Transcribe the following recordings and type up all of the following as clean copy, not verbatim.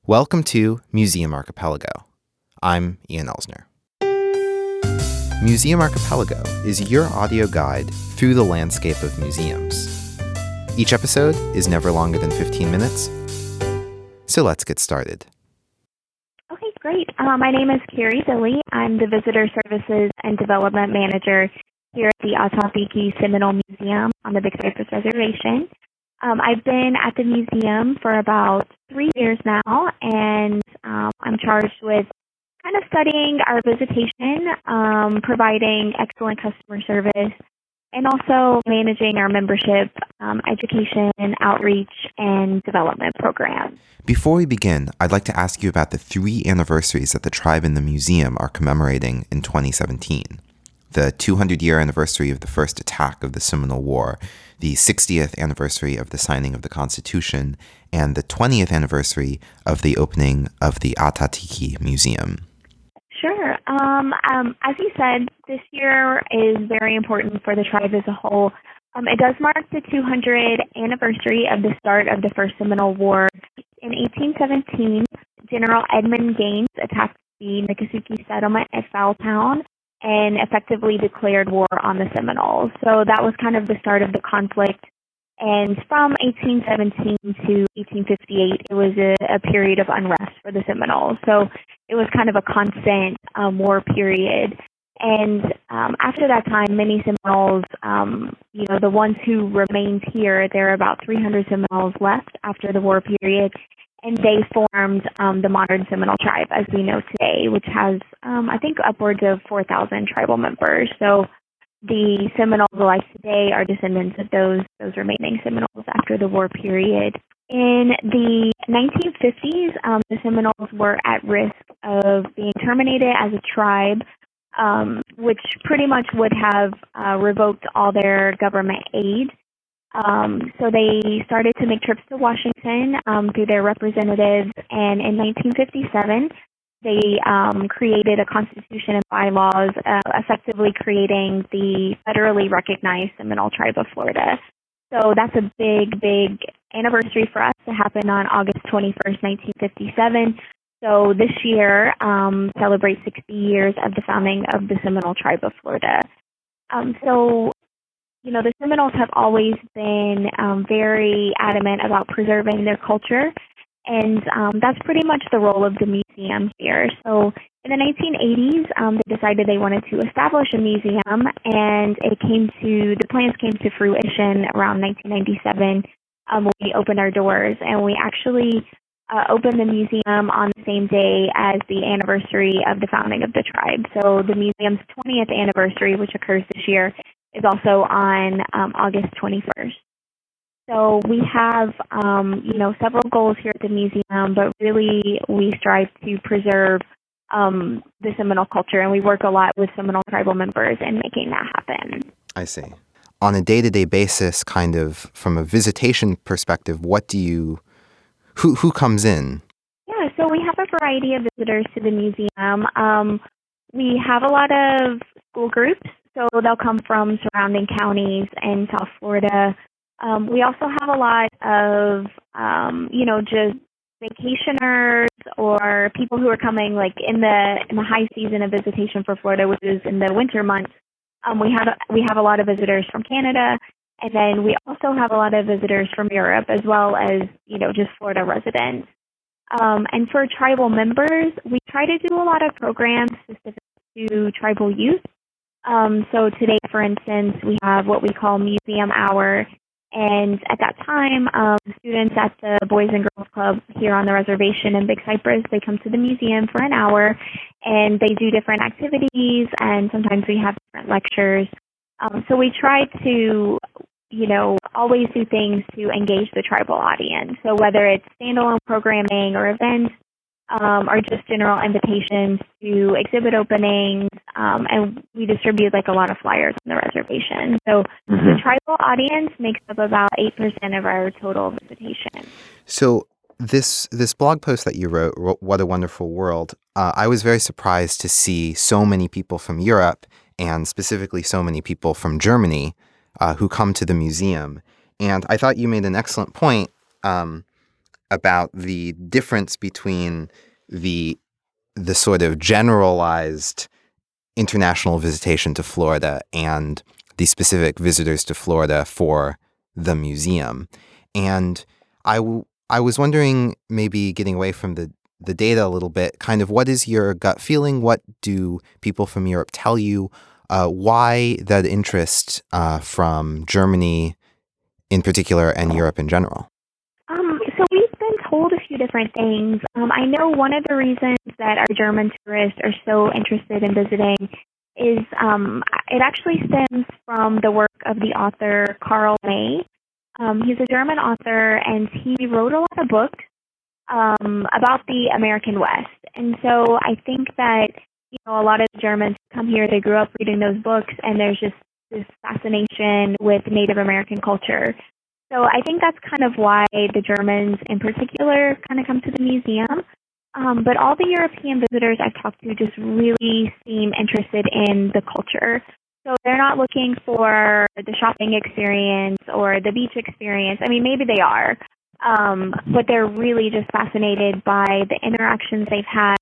Welcome to Museum Archipelago. I'm Ian Elsner. Museum Archipelago is your audio guide through the landscape of museums. Each episode is never longer than 15 minutes, so let's get started. Okay, great. My name is Carrie Dilley. I'm the Visitor Services and Development Manager here at the Ah-Tah-Thi-Ki Seminole Museum on the Big Cypress Reservation. I've been at the museum for about 3 years now, and I'm charged with kind of studying our visitation, providing excellent customer service, and also managing our membership, education, outreach, and development programs. Before we begin, I'd like to ask you about the 3 anniversaries that the tribe and the museum are commemorating in 2017. The 200-year anniversary of the first attack of the Seminole War, the 60th anniversary of the signing of the Constitution, and the 20th anniversary of the opening of the Ah-Tah-Thi-Ki Museum. Sure. As you said, this year is very important for the tribe as a whole. It does mark the 200th anniversary of the start of the First Seminole War. In 1817, General Edmund Gaines attacked the Miccosukee settlement at Foultown and effectively declared war on the Seminoles. So that was kind of the start of the conflict. And from 1817 to 1858, it was a period of unrest for the Seminoles. So it was kind of a constant war period. And after that time, many Seminoles, the ones who remained here, there are about 300 Seminoles left after the war period. And they formed the modern Seminole tribe as we know today, which has, I think, upwards of 4,000 tribal members. So the Seminoles alive today are descendants of those remaining Seminoles after the war period. In the 1950s, the Seminoles were at risk of being terminated as a tribe, which pretty much would have revoked all their government aid. So they started to make trips to Washington through their representatives, and in 1957, they created a constitution and bylaws, effectively creating the federally recognized Seminole Tribe of Florida. So that's a big, big anniversary for us to happen on August 21st, 1957. So this year celebrates 60 years of the founding of the Seminole Tribe of Florida. The Seminoles have always been very adamant about preserving their culture, and that's pretty much the role of the museum here. So in the 1980s, they decided they wanted to establish a museum, and the plans came to fruition around 1997 when we opened our doors, and we actually opened the museum on the same day as the anniversary of the founding of the tribe. So the museum's 20th anniversary, which occurs this year, is also on August 21st. So we have, several goals here at the museum, but really we strive to preserve the Seminole culture, and we work a lot with Seminole tribal members in making that happen. I see. On a day-to-day basis, kind of from a visitation perspective, who comes in? Yeah, so we have a variety of visitors to the museum. We have a lot of school groups. So they'll come from surrounding counties in South Florida. We also have a lot of, just vacationers or people who are coming like in the high season of visitation for Florida, which is in the winter months. We have a lot of visitors from Canada, and then we also have a lot of visitors from Europe, as well as just Florida residents. And for tribal members, we try to do a lot of programs specific to tribal youth. So today, for instance, we have what we call Museum Hour, and at that time, students at the Boys and Girls Club here on the reservation in Big Cypress, they come to the museum for an hour, and they do different activities, and sometimes we have different lectures. So we try to, always do things to engage the tribal audience. So whether it's standalone programming or events, or just general invitations to exhibit openings, and we distribute a lot of flyers on the reservation. So the tribal audience makes up about 8% of our total visitation. So this blog post that you wrote, What a Wonderful World, I was very surprised to see so many people from Europe, and specifically so many people from Germany, who come to the museum. And I thought you made an excellent point about the difference between the sort of generalized international visitation to Florida and the specific visitors to Florida for the museum. And I was wondering, maybe getting away from the data a little bit, kind of what is your gut feeling? What do people from Europe tell you? Why that interest from Germany in particular and Europe in general? So we've been told a few different things. I know one of the reasons that our German tourists are so interested in visiting is it actually stems from the work of the author Karl May. He's a German author, and he wrote a lot of books about the American West. And so I think that, a lot of Germans come here, they grew up reading those books, and there's just this fascination with Native American culture. So I think that's kind of why the Germans in particular kind of come to the museum. But all the European visitors I've talked to just really seem interested in the culture. So they're not looking for the shopping experience or the beach experience. I mean, maybe they are, but they're really just fascinated by the interactions they've had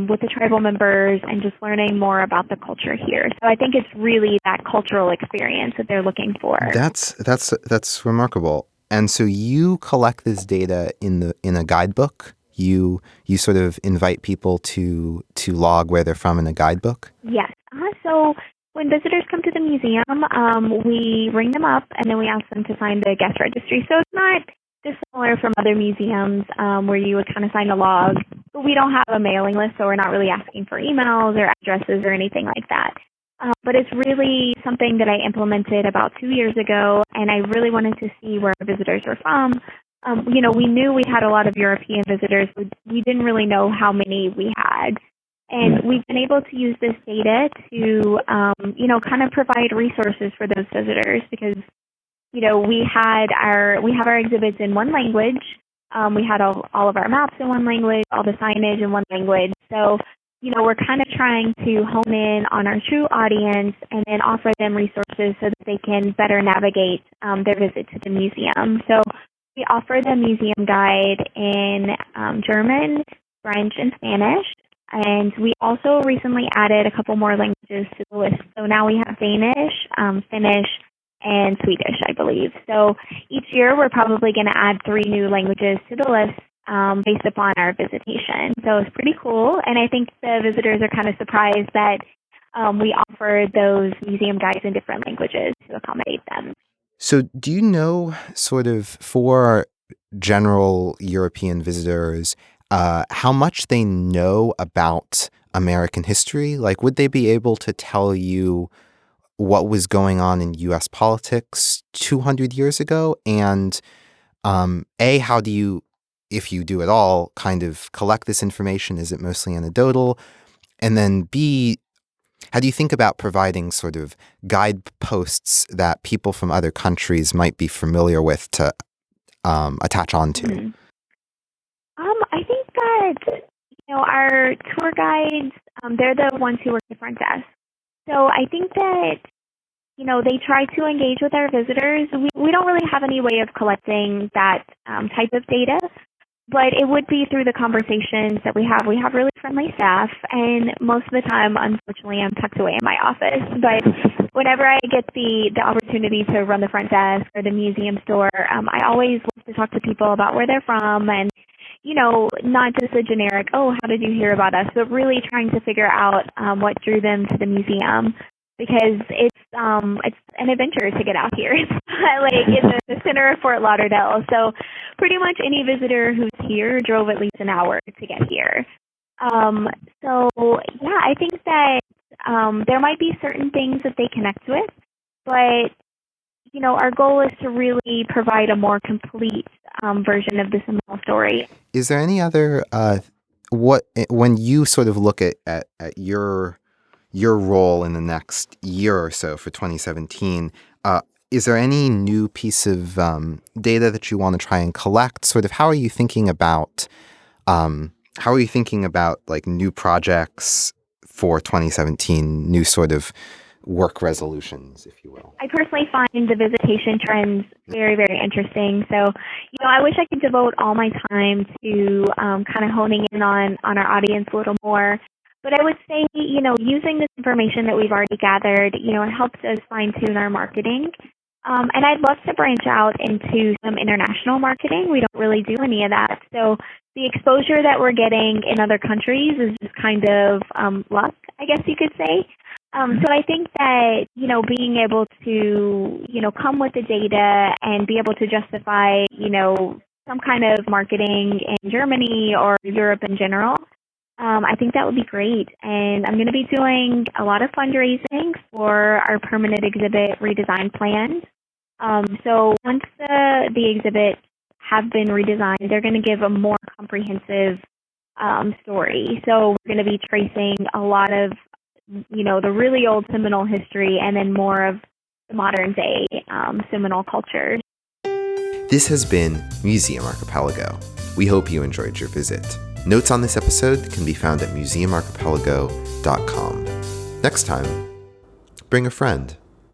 with the tribal members and just learning more about the culture here. So I think it's really that cultural experience that they're looking for. That's remarkable. And so you collect this data in a guidebook. You sort of invite people to log where they're from in a guidebook. Yes. So when visitors come to the museum, we ring them up and then we ask them to sign the guest registry. So it's not dissimilar from other museums where you would kind of sign a log, but we don't have a mailing list, so we're not really asking for emails or addresses or anything like that. But it's really something that I implemented about 2 years ago, and I really wanted to see where our visitors were from. We knew we had a lot of European visitors, but we didn't really know how many we had. And we've been able to use this data to, kind of provide resources for those visitors because, we have our exhibits in one language. We had all of our maps in one language, all the signage in one language. So, we're kind of trying to hone in on our true audience and then offer them resources so that they can better navigate their visit to the museum. So we offer the museum guide in German, French, and Spanish. And we also recently added a couple more languages to the list. So now we have Danish, Finnish, and Swedish, I believe. So each year we're probably going to add 3 new languages to the list based upon our visitation. So it's pretty cool. And I think the visitors are kind of surprised that we offer those museum guides in different languages to accommodate them. So do you know, sort of, for general European visitors, how much they know about American history? Like, would they be able to tell you what was going on in U.S. politics 200 years ago? And how do you, if you do at all, kind of collect this information? Is it mostly anecdotal? And then B, how do you think about providing sort of guideposts that people from other countries might be familiar with to attach onto? Mm-hmm. I think that, our tour guides, they're the ones who work the front desk. So I think that, they try to engage with our visitors. We don't really have any way of collecting that type of data, but it would be through the conversations that we have. We have really friendly staff, and most of the time, unfortunately, I'm tucked away in my office. But whenever I get the opportunity to run the front desk or the museum store, I always love to talk to people about where they're from and, not just a generic, oh, how did you hear about us, but really trying to figure out what drew them to the museum, because it's an adventure to get out here. It's like in the center of Fort Lauderdale. So pretty much any visitor who's here drove at least an hour to get here. I think that there might be certain things that they connect with, but our goal is to really provide a more complete version of the Seminole story. Is there any other when you sort of look at your role in the next year or so for 2017, is there any new piece of data that you want to try and collect? Sort of, how are you thinking about like new projects for 2017, new sort of work resolutions, if you will? I personally find the visitation trends very, very interesting. So, I wish I could devote all my time to kind of honing in on our audience a little more. But I would say, using this information that we've already gathered, it helps us fine tune our marketing. And I'd love to branch out into some international marketing. We don't really do any of that. So the exposure that we're getting in other countries is just kind of luck, I guess you could say. So I think that, being able to, come with the data and be able to justify, some kind of marketing in Germany or Europe in general, I think that would be great. And I'm going to be doing a lot of fundraising for our permanent exhibit redesign plans. So once the exhibits have been redesigned, they're going to give a more comprehensive story. So we're going to be tracing a lot of, the really old Seminole history and then more of the modern day Seminole culture. This has been Museum Archipelago. We hope you enjoyed your visit. Notes on this episode can be found at museumarchipelago.com. Next time, bring a friend.